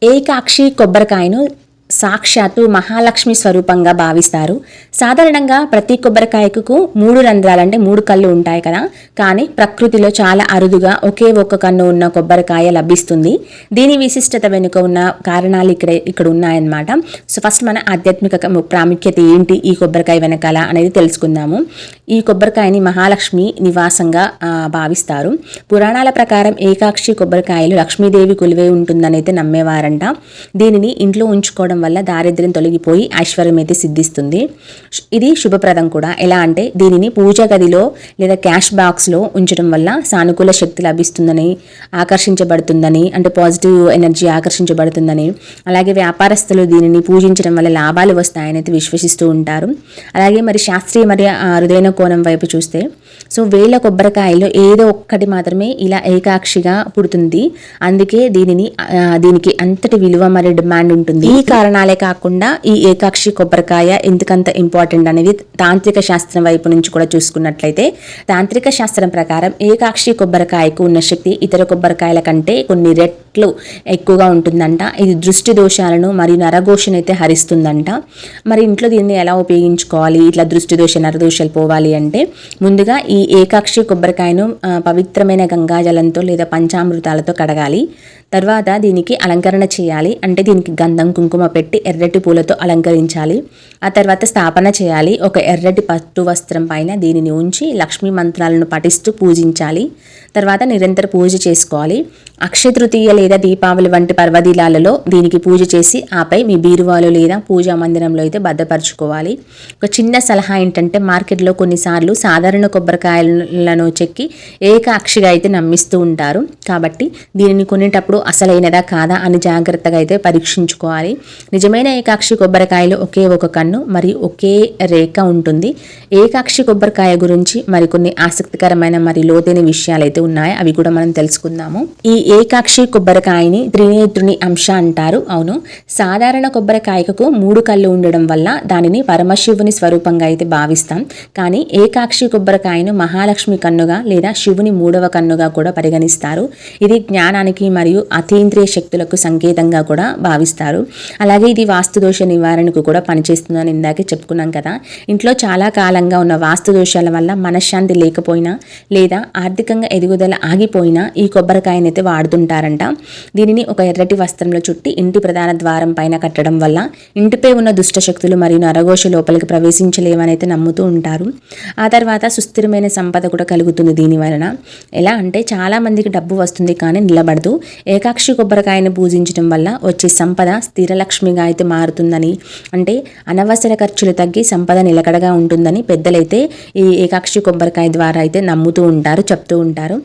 ఏకాక్షి కొబ్బరికాయను సాక్షాత్తు మహాలక్ష్మి స్వరూపంగా భావిస్తారు. సాధారణంగా ప్రతి కొబ్బరికాయకు 3 రంధ్రాలు అంటే 3 కళ్ళు ఉంటాయి కదా, కానీ ప్రకృతిలో చాలా అరుదుగా ఒకే ఒక్క కన్ను ఉన్న కొబ్బరికాయ లభిస్తుంది. దీని విశిష్టత వెనుక ఉన్న కారణాలు ఇక్కడ ఉన్నాయన్నమాట. సో ఫస్ట్ మన ఆధ్యాత్మిక ప్రాముఖ్యత ఏంటి ఈ కొబ్బరికాయ వెనకాల అనేది తెలుసుకుందాము. ఈ కొబ్బరికాయని మహాలక్ష్మి నివాసంగా భావిస్తారు. పురాణాల ప్రకారం ఏకాక్షి కొబ్బరికాయలు లక్ష్మీదేవి కొలువై ఉంటుందని అయితే నమ్మేవారంట. దీనిని ఇంట్లో ఉంచుకోవడం వల్ల దారిద్ర్యం తొలగిపోయి ఐశ్వర్యం అయితే సిద్ధిస్తుంది. ఇది శుభప్రదం కూడా. ఎలా అంటే దీనిని పూజా గదిలో లేదా క్యాష్ బాక్స్లో ఉంచడం వల్ల సానుకూల శక్తి లభిస్తుందని, ఆకర్షించబడుతుందని, అంటే పాజిటివ్ ఎనర్జీ ఆకర్షించబడుతుందని, అలాగే వ్యాపారస్తులు దీనిని పూజించడం వల్ల లాభాలు వస్తాయని అయితే విశ్వసిస్తూ ఉంటారు. అలాగే మరి శాస్త్రీయ మరియు అరుదైన కోణం వైపు చూస్తే సో 1000 కొబ్బరికాయల్లో ఏదో ఒక్కటి మాత్రమే ఇలా ఏకాక్షిగా పుడుతుంది. అందుకే దీనికి అంతటి విలువ మరియు డిమాండ్ ఉంటుంది. ఈ కారణాలే కాకుండా ఈ ఏకాక్షి కొబ్బరికాయ ఎందుకంత ఇంపార్టెంట్ అనేది తాంత్రిక శాస్త్రం వైపు నుంచి కూడా చూసుకున్నట్లయితే, తాంత్రిక శాస్త్రం ప్రకారం ఏకాక్షి కొబ్బరికాయకు ఉన్న శక్తి ఇతర కొబ్బరికాయల కంటే కొన్ని రెట్లు ఎక్కువగా ఉంటుందంట. ఇది దృష్టి దోషాలను మరియు నరఘోషను అయితే హరిస్తుందంట. మరి ఇంట్లో దీన్ని ఎలా ఉపయోగించుకోవాలి, ఇట్లా దృష్టి దోష నరదోషాలు పోవాలి అంటే ముందుగా ఈ ఏకాక్షి కొబ్బరికాయను పవిత్రమైన గంగాజలంతో లేదా పంచామృతాలతో కడగాలి. తర్వాత దీనికి అలంకరణ చేయాలి. అంటే దీనికి గంధం కుంకుమ పెట్టి ఎర్రటి పూలతో అలంకరించాలి. ఆ తర్వాత స్థాపన చేయాలి. ఒక ఎర్రటి పట్టు వస్త్రం పైన దీనిని ఉంచి లక్ష్మీ మంత్రాలను పఠిస్తూ పూజించాలి. తర్వాత నిరంతర పూజ చేసుకోవాలి. అక్షయ తృతీయ లేదా దీపావళి వంటి పర్వదినాలలో దీనికి పూజ చేసి ఆపై మీ బీరువాలో లేదా పూజా మందిరంలో అయితే భద్రపరచుకోవాలి. ఒక చిన్న సలహా ఏంటంటే, మార్కెట్లో కొన్నిసార్లు సాధారణ కొబ్బరికాయలను చెక్కి ఏకాక్షిగా అయితే నమ్మిస్తూ ఉంటారు. కాబట్టి దీనిని కొనేటప్పుడు అసలైనదా కాదా అని జాగ్రత్తగా అయితే పరీక్షించుకోవాలి. నిజమైన ఏకాక్షి కొబ్బరికాయలో ఒకే ఒక కన్ను మరియు ఒకే రేఖ ఉంటుంది. ఏకాక్షి కొబ్బరికాయ గురించి మరికొన్ని ఆసక్తికరమైన మరియు లోతైన విషయాలు అయితే ఉన్నాయి. అవి కూడా మనం తెలుసుకుందాము. ఈ ఏకాక్షి కొబ్బరికాయని త్రినేత్రుని అంశ అంటారు. అవును, సాధారణ కొబ్బరికాయకు 3 కళ్ళు ఉండడం వల్ల దానిని పరమశివుని స్వరూపంగా అయితే భావిస్తాం. కానీ ఏకాక్షి కొబ్బరికాయను మహాలక్ష్మి కన్నుగా లేదా శివుని 3వ కన్నుగా కూడా పరిగణిస్తారు. ఇది జ్ఞానానికి మరియు అతీంద్రియ శక్తులకు సంకేతంగా కూడా భావిస్తారు. అలాగే ఇది వాస్తు దోష నివారణకు కూడా పనిచేస్తుందని ఇందాకే చెప్పుకున్నాం కదా. ఇంట్లో చాలా కాలంగా ఉన్న వాస్తు దోషాల వల్ల మనశ్శాంతి లేకపోయినా లేదా ఆర్థికంగా ఎదుగుదల ఆగిపోయినా ఈ కొబ్బరికాయనైతే వాడుతుంటారంట. దీనిని ఒక ఎర్రటి వస్త్రంలో చుట్టి ఇంటి ప్రధాన ద్వారం పైన కట్టడం వల్ల ఇంటిపై ఉన్న దుష్ట శక్తులు మరియు నరఘోష లోపలికి ప్రవేశించలేవని అయితే నమ్ముతూ ఉంటారు. ఆ తర్వాత సుస్థిరమైన సంపద కూడా కలుగుతుంది దీని వలన. ఎలా అంటే చాలా మందికి డబ్బు వస్తుంది కానీ నిలబడదు. ఏకాక్షి కొబ్బరికాయను పూజించడం వల్ల వచ్చే సంపద స్థిరలక్ష్మిగా అయితే మారుతుందని, అంటే అనవసర ఖర్చులు తగ్గి సంపద నిలకడగా ఉంటుందని పెద్దలైతే ఈ ఏకాక్షి కొబ్బరికాయ ద్వారా అయితే నమ్ముతూ ఉంటారు, చెప్తూ ఉంటారు.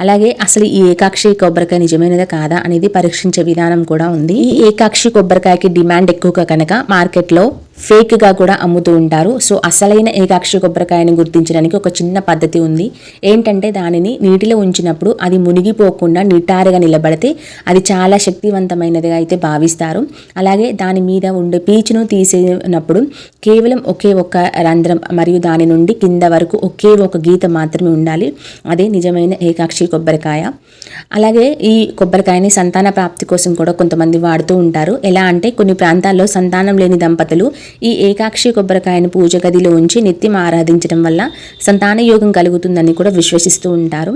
అలాగే అసలు ఈ ఏకాక్షి కొబ్బరికాయ నిజమైనదా కాదా అనేది పరీక్షించే విధానం కూడా ఉంది. ఈ ఏకాక్షి కొబ్బరికాయకి డిమాండ్ ఎక్కువగా కనుక మార్కెట్లో ఫేక్గా కూడా అమ్ముతూ ఉంటారు. సో అసలైన ఏకాక్షి కొబ్బరికాయను గుర్తించడానికి ఒక చిన్న పద్ధతి ఉంది. ఏంటంటే దానిని నీటిలో ఉంచినప్పుడు అది మునిగిపోకుండా నిటారుగా నిలబడితే అది చాలా శక్తివంతమైనదిగా అయితే భావిస్తారు. అలాగే దాని మీద ఉండే పీచును తీసేనప్పుడు కేవలం ఒకే ఒక రంధ్రం మరియు దాని నుండి కింద వరకు ఒకే ఒక గీత మాత్రమే ఉండాలి. అదే నిజమైన ఏకాక్షి కొబ్బరికాయ. అలాగే ఈ కొబ్బరికాయని సంతాన ప్రాప్తి కోసం కూడా కొంతమంది వాడుతూ ఉంటారు. ఎలా అంటే కొన్ని ప్రాంతాల్లో సంతానం లేని దంపతులు ఈ ఏకాక్షి కొబ్బరికాయను పూజ గదిలో ఉంచి నిత్యం ఆరాధించడం వల్ల సంతాన యోగం కలుగుతుందని కూడా విశ్వసిస్తూ ఉంటారు.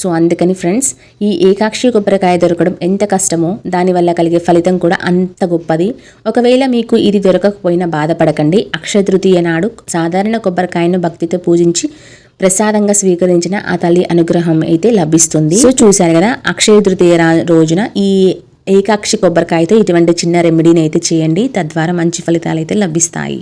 సో అందుకని ఫ్రెండ్స్, ఈ ఏకాక్షి కొబ్బరికాయ దొరకడం ఎంత కష్టమో దానివల్ల కలిగే ఫలితం కూడా అంత గొప్పది. ఒకవేళ మీకు ఇది దొరకకపోయినా బాధపడకండి. అక్షయ తృతీయ నాడు సాధారణ కొబ్బరికాయను భక్తితో పూజించి ప్రసాదంగా స్వీకరించిన ఆ తల్లి అనుగ్రహం అయితే లభిస్తుంది. సో చూశారు కదా, అక్షయ తృతీయ రోజున ఈ ఏకాక్షి కొబ్బరికాయతో ఇటువంటి చిన్న రెమెడీని అయితే చేయండి. తద్వారా మంచి ఫలితాలు అయితే లభిస్తాయి.